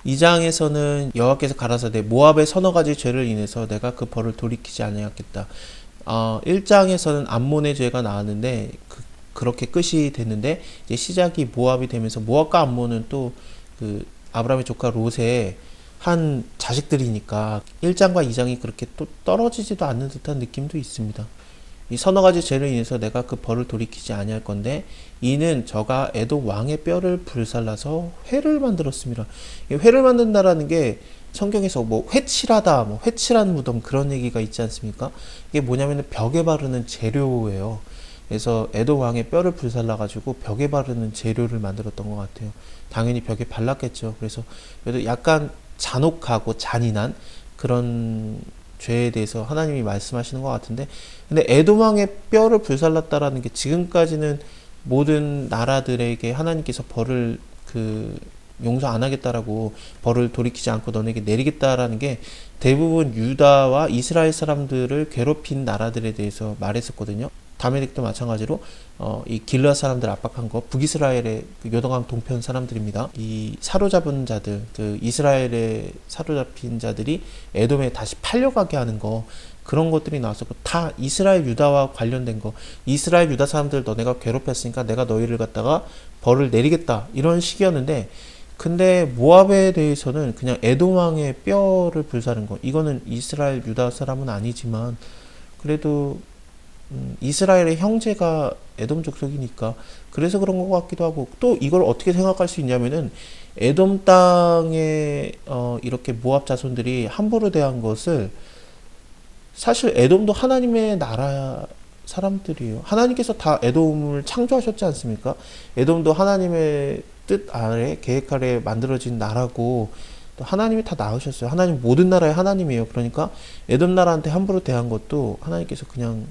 2장에서는 여호와께서 가라사대 모압의 서너 가지 죄를 인해서 내가 그 벌을 돌이키지 아니하겠다. 1장에서는 암몬의 죄가 나왔는데 그렇게 끝이 됐는데 이제 시작이 모압이 되면서 모압과 암몬은 또 그 아브라함의 조카 롯의 한 자식들이니까 1장과 2장이 그렇게 또 떨어지지도 않는 듯한 느낌도 있습니다. 이 서너 가지 죄를 인해서 내가 그 벌을 돌이키지 아니할 건데 이는 저가 에돔 왕의 뼈를 불살라서 회를 만들었습니다. 이 회를 만든다라는 게 성경에서 뭐 회칠하다, 뭐 회칠한 무덤 그런 얘기가 있지 않습니까? 이게 뭐냐면 벽에 바르는 재료예요. 그래서 에돔 왕의 뼈를 불살라 가지고 벽에 바르는 재료를 만들었던 것 같아요. 당연히 벽에 발랐겠죠. 그래서 그래도 약간 잔혹하고 잔인한 그런 죄에 대해서 하나님이 말씀하시는 것 같은데, 근데 에돔 왕의 뼈를 불살랐다라는 게 지금까지는 모든 나라들에게 하나님께서 벌을 용서 안 하겠다라고 벌을 돌이키지 않고 너네에게 내리겠다라는 게 대부분 유다와 이스라엘 사람들을 괴롭힌 나라들에 대해서 말했었거든요. 다메섹도 마찬가지로 이 길르앗 사람들 압박한 거 북이스라엘의 그 요단강 동편 사람들입니다. 이 사로잡은 자들, 그 이스라엘에 사로잡힌 자들이 에돔에 다시 팔려가게 하는 거, 그런 것들이 나왔었고, 다 이스라엘 유다와 관련된 거. 이스라엘 유다 사람들 너네가 괴롭혔으니까 내가 너희를 갖다가 벌을 내리겠다, 이런 식이었는데, 근데 모압에 대해서는 그냥 에돔 왕의 뼈를 불사른 거, 이거는 이스라엘 유다 사람은 아니지만 그래도 이스라엘의 형제가 에돔 족속이니까 그래서 그런 것 같기도 하고, 또 이걸 어떻게 생각할 수 있냐면은 에돔 땅에 이렇게 모압 자손들이 함부로 대한 것을, 사실 에돔도 하나님의 나라 사람들이에요. 하나님께서 다 에돔을 창조하셨지 않습니까? 에돔도 하나님의 뜻 아래, 계획 아래 만들어진 나라고, 또 하나님이 다 낳으셨어요. 하나님 모든 나라의 하나님이에요. 그러니까 에돔 나라한테 함부로 대한 것도 하나님께서 그냥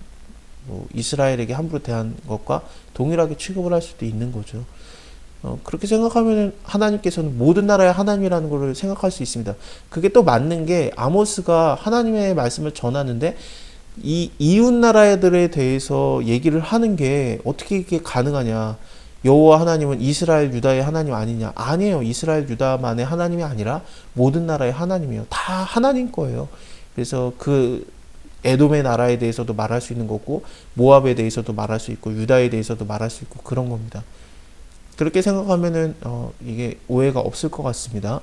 뭐 이스라엘에게 함부로 대한 것과 동일하게 취급을 할 수도 있는 거죠. 그렇게 생각하면 하나님께서는 모든 나라의 하나님이라는 걸 생각할 수 있습니다. 그게 또 맞는 게, 아모스가 하나님의 말씀을 전하는데 이 이웃 나라들에 대해서 얘기를 하는 게 어떻게 이게 가능하냐? 여호와 하나님은 이스라엘 유다의 하나님 아니냐? 아니에요. 이스라엘 유다만의 하나님이 아니라 모든 나라의 하나님이에요. 다 하나님 거예요. 그래서 그 에돔의 나라에 대해서도 말할 수 있는 거고, 모압에 대해서도 말할 수 있고, 유다에 대해서도 말할 수 있고, 그런 겁니다. 그렇게 생각하면은 이게 오해가 없을 것 같습니다.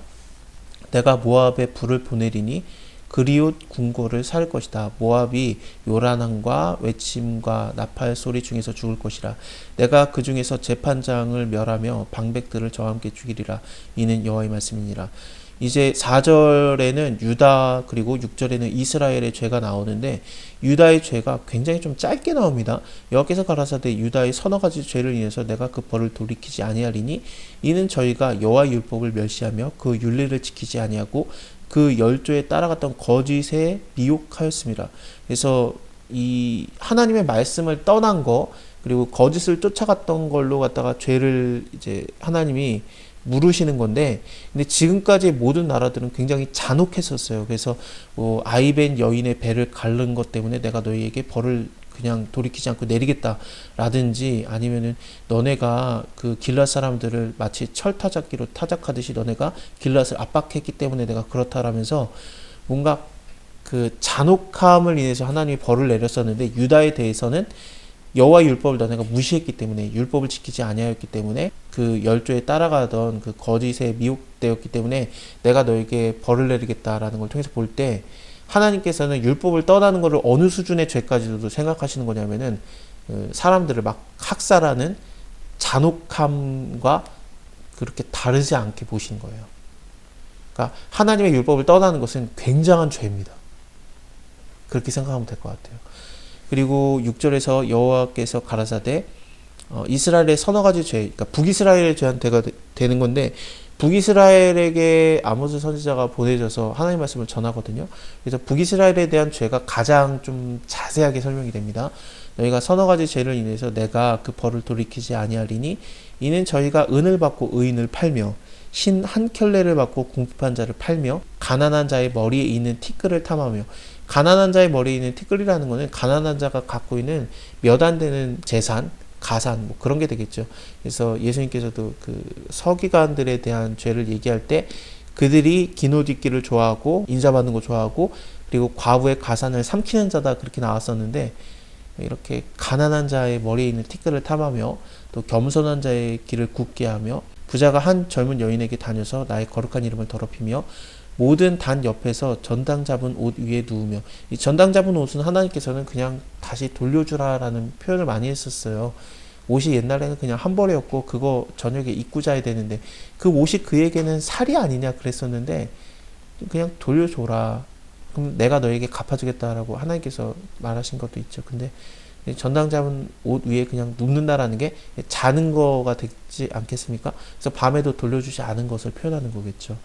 내가 모압에 불을 보내리니 그리웃 궁궐을 살 것이다. 모압이 요란함과 외침과 나팔 소리 중에서 죽을 것이라. 내가 그 중에서 재판장을 멸하며 방백들을 저와 함께 죽이리라. 이는 여호와의 말씀이니라. 이제 4절에는 유다, 그리고 6절에는 이스라엘의 죄가 나오는데, 유다의 죄가 굉장히 좀 짧게 나옵니다. 여호와께서 가라사대 유다의 서너 가지 죄를 인해서 내가 그 벌을 돌이키지 아니하리니 이는 저희가 여호와의 율법을 멸시하며 그 윤례를 지키지 아니하고 그 열조에 따라갔던 거짓에 미혹하였습니다. 그래서 이 하나님의 말씀을 떠난 거, 그리고 거짓을 쫓아갔던 걸로 갖다가 죄를 이제 하나님이 물으시는 건데, 근데 지금까지 모든 나라들은 굉장히 잔혹했었어요. 그래서 뭐 아이벤 여인의 배를 가른 것 때문에 내가 너희에게 벌을 그냥 돌이키지 않고 내리겠다라든지, 아니면은 너네가 그 길앗 사람들을 마치 철타작기로 타작하듯이 너네가 길앗을 압박했기 때문에 내가 그렇다라면서 뭔가 그 잔혹함을 인해서 하나님이 벌을 내렸었는데, 유다에 대해서는 여호와의 율법을 너네가 무시했기 때문에, 율법을 지키지 아니하였기 때문에, 그 열조에 따라가던 그 거짓에 미혹되었기 때문에 내가 너에게 벌을 내리겠다라는 걸 통해서 볼 때, 하나님께서는 율법을 떠나는 것을 어느 수준의 죄까지도 생각하시는 거냐면은 사람들을 막 학살하는 잔혹함과 그렇게 다르지 않게 보시는 거예요. 그러니까 하나님의 율법을 떠나는 것은 굉장한 죄입니다. 그렇게 생각하면 될 것 같아요. 그리고 6절에서 여호와께서 가라사대 이스라엘의 서너 가지 죄, 그러니까 북이스라엘의 죄한테가 되는 건데, 북이스라엘에게 아모스 선지자가 보내져서 하나님 말씀을 전하거든요. 그래서 북이스라엘에 대한 죄가 가장 좀 자세하게 설명이 됩니다. 너희가 서너 가지 죄를 인해서 내가 그 벌을 돌이키지 아니하리니 이는 저희가 은을 받고 의인을 팔며 신 한 켤레를 받고 궁핍한 자를 팔며 가난한 자의 머리에 있는 티끌을 탐하며, 가난한 자의 머리에 있는 티끌이라는 것은 가난한 자가 갖고 있는 몇 안 되는 재산, 가산, 뭐 그런 게 되겠죠. 그래서 예수님께서도 그 서기관들에 대한 죄를 얘기할 때 그들이 긴 옷 입기를 좋아하고 인자받는 거 좋아하고 그리고 과부의 가산을 삼키는 자다 그렇게 나왔었는데 이렇게 가난한 자의 머리에 있는 티끌을 탐하며 또 겸손한 자의 길을 굽게 하며 부자가 한 젊은 여인에게 다녀서 나의 거룩한 이름을 더럽히며 모든 단 옆에서 전당 잡은 옷 위에 누우며 이 전당 잡은 옷은 하나님께서는 그냥 다시 돌려주라라는 표현을 많이 했었어요. 옷이 옛날에는 그냥 한 벌이었고 그거 저녁에 입고 자야 되는데 그 옷이 그에게는 살이 아니냐 그랬었는데 그냥 돌려줘라. 그럼 내가 너에게 갚아주겠다라고 하나님께서 말하신 것도 있죠. 근데 전당 잡은 옷 위에 그냥 눕는다라는 게 자는 거가 되지 않겠습니까? 그래서 밤에도 돌려주지 않은 것을 표현하는 거겠죠.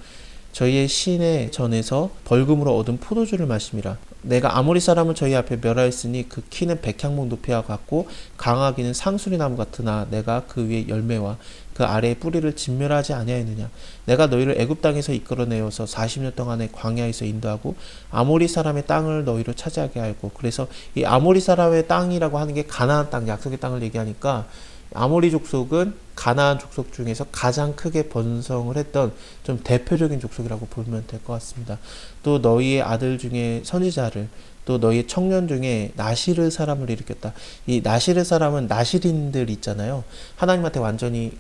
저희의 시내 전에서 벌금으로 얻은 포도주를 마심이라. 내가 아모리 사람을 저희 앞에 멸하였으니 그 키는 백향목 높이와 같고 강하기는 상수리 나무 같으나 내가 그 위에 열매와 그 아래의 뿌리를 진멸하지 아니하였느냐. 내가 너희를 애굽 땅에서 이끌어내어서 40년 동안의 광야에서 인도하고 아모리 사람의 땅을 너희로 차지하게 하고. 그래서 이 아모리 사람의 땅이라고 하는 게 가나안 땅, 약속의 땅을 얘기하니까 아모리 족속은 가나안 족속 중에서 가장 크게 번성을 했던 좀 대표적인 족속이라고 보면 될 것 같습니다. 또 너희의 아들 중에 선지자를 또 너희의 청년 중에 나시르 사람을 일으켰다. 이 나시르 사람은 나시린들 있잖아요. 하나님한테 완전히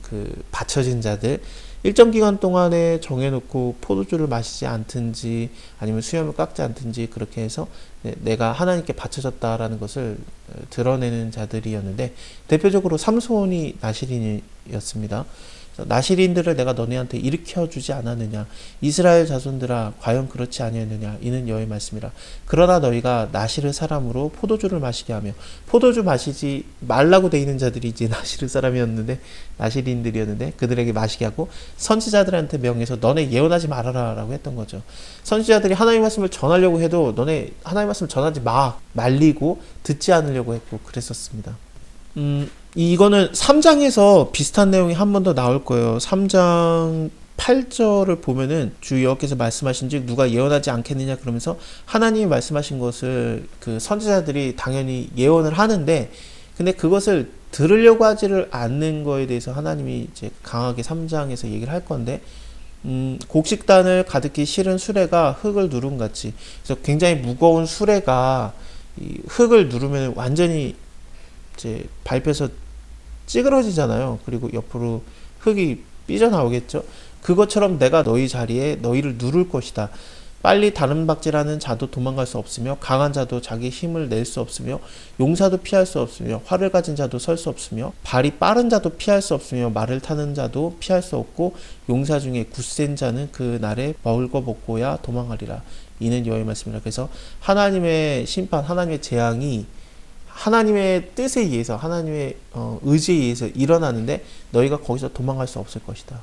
바쳐진 자들. 일정 기간 동안에 정해놓고 포도주를 마시지 않든지 아니면 수염을 깎지 않든지 그렇게 해서 내가 하나님께 바쳐졌다라는 것을 드러내는 자들이었는데 대표적으로 삼손이 나시린이었습니다. 나시린들을 내가 너네한테 일으켜주지 않았느냐. 이스라엘 자손들아 과연 그렇지 아니었느냐. 이는 여호와의 말씀이라. 그러나 너희가 나시르 사람으로 포도주를 마시게 하며 포도주 마시지 말라고 돼 있는 자들이 이제 나시르 사람이었는데 나시린들이었는데 그들에게 마시게 하고 선지자들한테 명해서 너네 예언하지 말아라 라고 했던 거죠. 선지자들이 하나님의 말씀을 전하려고 해도 너네 하나님의 말씀을 전하지 마 말리고 듣지 않으려고 했고 그랬었습니다. 이거는 3장에서 비슷한 내용이 한 번 더 나올 거예요. 3장 8절을 보면은 주 여호와께서 말씀하신즉 누가 예언하지 않겠느냐 그러면서 하나님이 말씀하신 것을 그 선지자들이 당연히 예언을 하는데 근데 그것을 들으려고 하지를 않는 거에 대해서 하나님이 이제 강하게 3장에서 얘기를 할 건데 곡식단을 가득히 실은 수레가 흙을 누른 같이 그래서 굉장히 무거운 수레가 이 흙을 누르면 완전히 이제 밟혀서 찌그러지잖아요. 그리고 옆으로 흙이 삐져나오겠죠. 그것처럼 내가 너희 자리에 너희를 누를 것이다. 빨리 다른 박질하는 자도 도망갈 수 없으며 강한 자도 자기 힘을 낼 수 없으며 용사도 피할 수 없으며 활을 가진 자도 설 수 없으며 발이 빠른 자도 피할 수 없으며 말을 타는 자도 피할 수 없고 용사 중에 굳센 자는 그 날에 벌거벗고야 도망가리라. 이는 여호와의 말씀이라. 그래서 하나님의 심판, 하나님의 재앙이 하나님의 뜻에 의해서 하나님의 의지에 의해서 일어나는데 너희가 거기서 도망갈 수 없을 것이다.